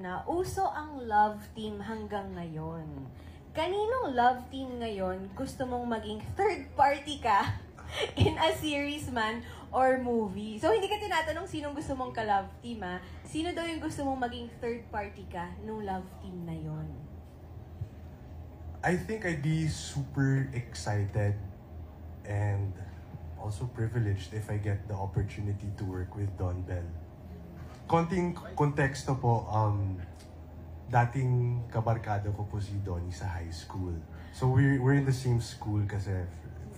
na uso ang love team hanggang ngayon. Kaninong love team ngayon gusto mong maging third party ka in a series man or movie? So, hindi ka tinatanong sinong gusto mong ka-love team, ha? Sino daw yung gusto mong maging third party ka nung love team na yon? I think I'd be super excited and also privileged if I get the opportunity to work with Don Bell. Konting konteksto po, dating kabarkada ko po si Donnie sa high school. So we're in the same school kasi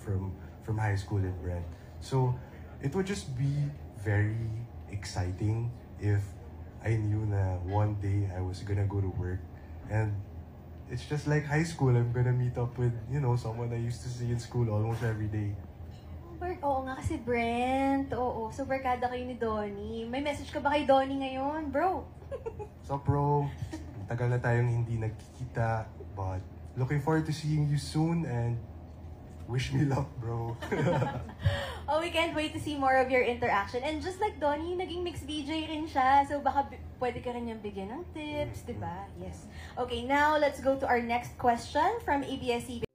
from high school in Brent. So it would just be very exciting if I knew na one day I was gonna go to work and it's just like high school. I'm gonna meet up with, someone I used to see in school almost every day. Oo nga kasi Brent, oo. So, barkada kayo ni Donnie. May message ka ba kay Donnie ngayon, bro? So bro, tagal na tayong hindi nagkikita, but looking forward to seeing you soon and wish me luck, bro. Oh, we can't wait to see more of your interaction. And just like Donnie, naging mixed DJ rin siya. So baka pwede ka rin niyang bigyan ng tips, di ba? Yes. Okay, now let's go to our next question from ABS-CBN.